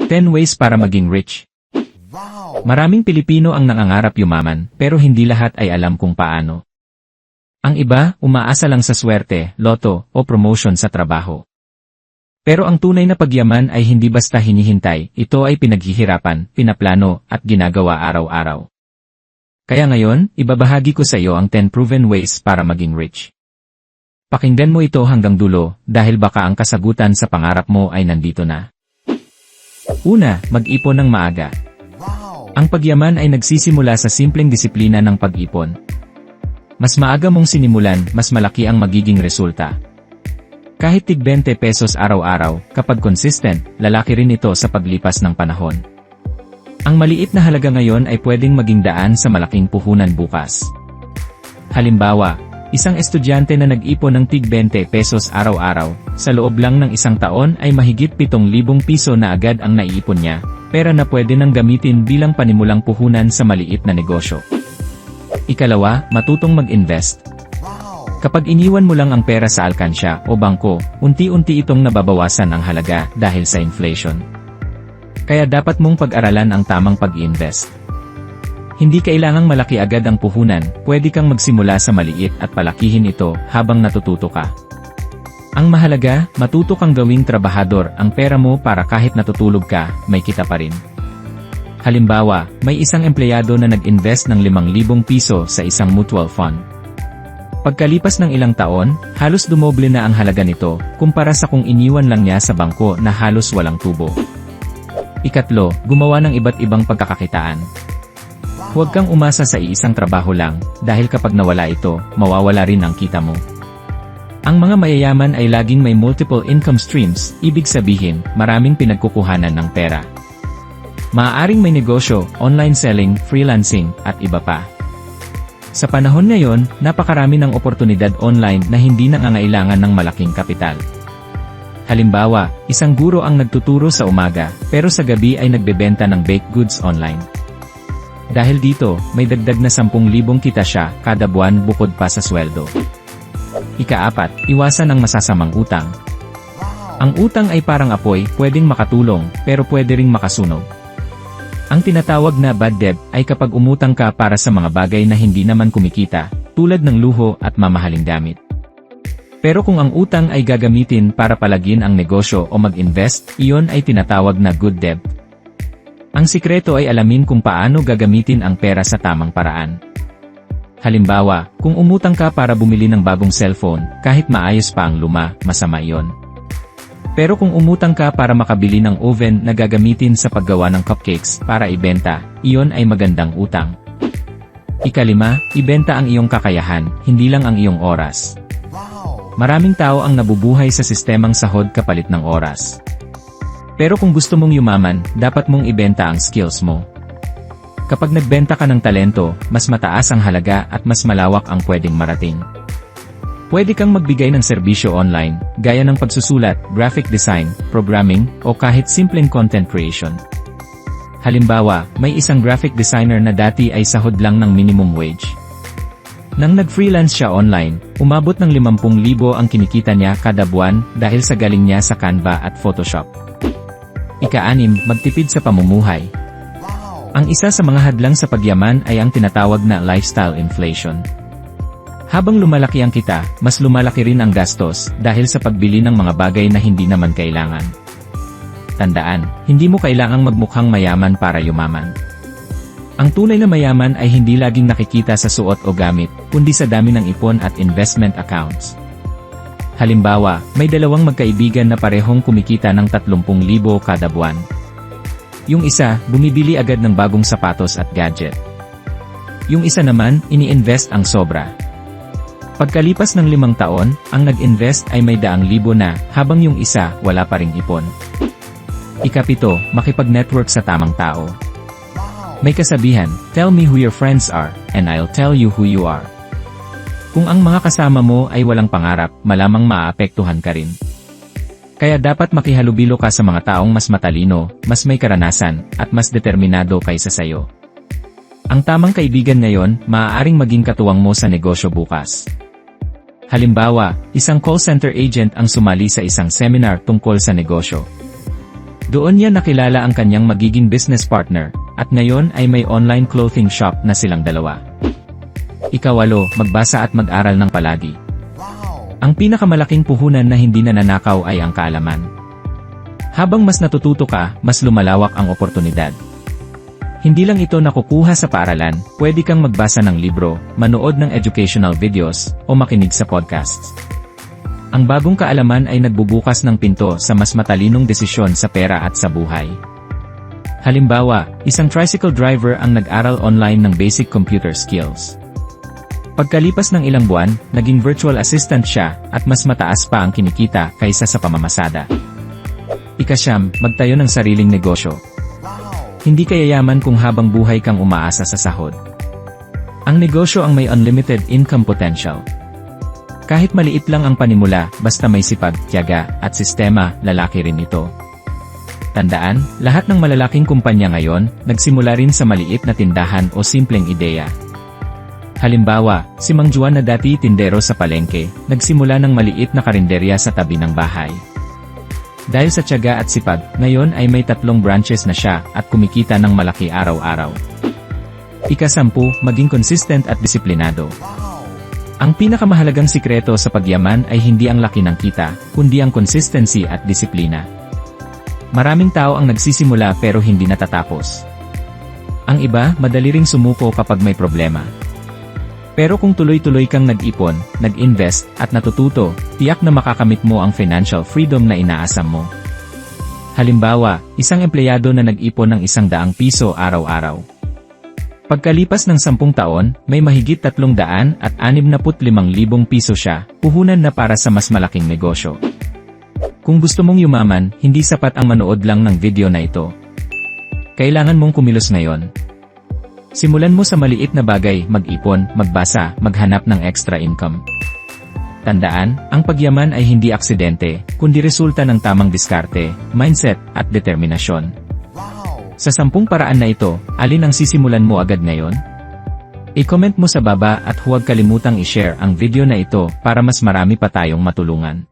10 Ways para maging rich. Maraming Pilipino ang nangangarap yumaman, pero hindi lahat ay alam kung paano. Ang iba, umaasa lang sa swerte, loto, o promotion sa trabaho. Pero ang tunay na pagyaman ay hindi basta hinihintay, ito ay pinaghihirapan, pinaplano, at ginagawa araw-araw. Kaya ngayon, ibabahagi ko sa iyo ang 10 proven ways para maging rich. Pakinggan mo ito hanggang dulo, dahil baka ang kasagutan sa pangarap mo ay nandito na. Una, mag-ipon ng maaga. Ang pagyaman ay nagsisimula sa simpleng disiplina ng pag-ipon. Mas maaga mong sinimulan, mas malaki ang magiging resulta. Kahit tig 20 pesos araw-araw, kapag consistent, lalaki rin ito sa paglipas ng panahon. Ang maliit na halaga ngayon ay pwedeng maging daan sa malaking puhunan bukas. Halimbawa, isang estudyante na nag-ipon ng tig 20 pesos araw-araw, sa loob lang ng isang taon ay mahigit 7,000 piso na agad ang naiipon niya, pera na pwede nang gamitin bilang panimulang puhunan sa maliit na negosyo. Ikalawa, matutong mag-invest. Kapag iniwan mo lang ang pera sa alkansya o bangko, unti-unti itong nababawasan ang halaga dahil sa inflation. Kaya dapat mong pag-aralan ang tamang pag-i-invest. Hindi kailangang malaki agad ang puhunan, pwede kang magsimula sa maliit at palakihin ito habang natututo ka. Ang mahalaga, matuto kang gawing trabahador ang pera mo para kahit natutulog ka, may kita pa rin. Halimbawa, may isang empleyado na nag-invest ng 5,000 piso sa isang mutual fund. Pagkalipas ng ilang taon, halos dumoble na ang halaga nito, kumpara sa kung iniwan lang niya sa bangko na halos walang tubo. Ikatlo, gumawa ng iba't ibang pagkakakitaan. Huwag kang umasa sa iisang trabaho lang, dahil kapag nawala ito, mawawala rin ang kita mo. Ang mga mayayaman ay laging may multiple income streams, ibig sabihin, maraming pinagkukuhanan ng pera. Maaaring may negosyo, online selling, freelancing, at iba pa. Sa panahon ngayon, napakarami ng oportunidad online na hindi nangangailangan ng malaking kapital. Halimbawa, isang guro ang nagtuturo sa umaga, pero sa gabi ay nagbebenta ng baked goods online. Dahil dito, may dagdag na 10,000 kita siya kada buwan bukod pa sa sweldo. Ika-4, iwasan ang masasamang utang. Ang utang ay parang apoy, pwedeng makatulong, pero pwede ring makasunog. Ang tinatawag na bad debt ay kapag umutang ka para sa mga bagay na hindi naman kumikita, tulad ng luho at mamahaling gamit. Pero kung ang utang ay gagamitin para palagin ang negosyo o mag-invest, iyon ay tinatawag na good debt. Ang sikreto ay alamin kung paano gagamitin ang pera sa tamang paraan. Halimbawa, kung umutang ka para bumili ng bagong cellphone, kahit maayos pa ang luma, masama iyon. Pero kung umutang ka para makabili ng oven na gagamitin sa paggawa ng cupcakes para ibenta, iyon ay magandang utang. Ika-5, ibenta ang iyong kakayahan, hindi lang ang iyong oras. Maraming tao ang nabubuhay sa sistemang sahod kapalit ng oras. Pero kung gusto mong yumaman, dapat mong ibenta ang skills mo. Kapag nagbenta ka ng talento, mas mataas ang halaga at mas malawak ang pwedeng marating. Pwede kang magbigay ng serbisyo online, gaya ng pagsusulat, graphic design, programming, o kahit simpleng content creation. Halimbawa, may isang graphic designer na dati ay sahod lang ng minimum wage. Nang nag-freelance siya online, umabot ng 50,000 ang kinikita niya kada buwan dahil sa galing niya sa Canva at Photoshop. Ika-6, magtipid sa pamumuhay. Ang isa sa mga hadlang sa pagyaman ay ang tinatawag na lifestyle inflation. Habang lumalaki ang kita, mas lumalaki rin ang gastos dahil sa pagbili ng mga bagay na hindi naman kailangan. Tandaan, hindi mo kailangang magmukhang mayaman para yumaman. Ang tunay na mayaman ay hindi laging nakikita sa suot o gamit, kundi sa dami ng ipon at investment accounts. Halimbawa, may dalawang magkaibigan na parehong kumikita ng 30,000 kada buwan. Yung isa, bumibili agad ng bagong sapatos at gadget. Yung isa naman, ini-invest ang sobra. Pagkalipas ng 5 taon, ang nag-invest ay may 100,000 na, habang yung isa, wala pa ring ipon. Ika-7, makipag-network sa tamang tao. May kasabihan, tell me who your friends are, and I'll tell you who you are. Kung ang mga kasama mo ay walang pangarap, malamang maaapektuhan ka rin. Kaya dapat makihalubilo ka sa mga taong mas matalino, mas may karanasan, at mas determinado kaysa sayo. Ang tamang kaibigan ngayon, maaaring maging katuwang mo sa negosyo bukas. Halimbawa, isang call center agent ang sumali sa isang seminar tungkol sa negosyo. Doon niya nakilala ang kanyang magiging business partner, at ngayon ay may online clothing shop na silang dalawa. Ikawalo, magbasa at mag-aral ng palagi. Ang pinakamalaking puhunan na hindi nananakaw ay ang kaalaman. Habang mas natututo ka, mas lumalawak ang oportunidad. Hindi lang ito nakukuha sa paaralan, pwede kang magbasa ng libro, manood ng educational videos, o makinig sa podcasts. Ang bagong kaalaman ay nagbubukas ng pinto sa mas matalinong desisyon sa pera at sa buhay. Halimbawa, isang tricycle driver ang nag-aral online ng basic computer skills. Pagkalipas ng ilang buwan, naging virtual assistant siya at mas mataas pa ang kinikita kaysa sa pamamasada. Ika-9, magtayo ng sariling negosyo. Hindi ka yayaman kung habang buhay kang umaasa sa sahod. Ang negosyo ang may unlimited income potential. Kahit maliit lang ang panimula, basta may sipag, tiyaga, at sistema, lalaki rin ito. Tandaan, lahat ng malalaking kumpanya ngayon, nagsimula rin sa maliit na tindahan o simpleng ideya. Halimbawa, si Mang Juan na dati tindero sa palengke, nagsimula ng maliit na karinderya sa tabi ng bahay. Dahil sa tiyaga at sipag, ngayon ay may 3 branches na siya at kumikita ng malaki araw-araw. Ika-10, maging consistent at disiplinado. Ang pinakamahalagang sikreto sa pagyaman ay hindi ang laki ng kita, kundi ang consistency at disiplina. Maraming tao ang nagsisimula pero hindi natatapos. Ang iba, madali ring sumuko kapag may problema. Pero kung tuloy-tuloy kang nag-ipon, nag-invest, at natututo, tiyak na makakamit mo ang financial freedom na inaasam mo. Halimbawa, isang empleyado na nag-ipon ng 100 piso araw-araw. Pagkalipas ng 10 taon, may mahigit 365,000 piso siya, puhunan na para sa mas malaking negosyo. Kung gusto mong yumaman, hindi sapat ang manood lang ng video na ito. Kailangan mong kumilos ngayon. Simulan mo sa maliit na bagay, mag-ipon, magbasa, maghanap ng extra income. Tandaan, ang pagyaman ay hindi aksidente, kundi resulta ng tamang diskarte, mindset, at determinasyon. Sa 10 paraan na ito, alin ang sisimulan mo agad ngayon? I-comment mo sa baba at huwag kalimutang i-share ang video na ito para mas marami pa tayong matulungan.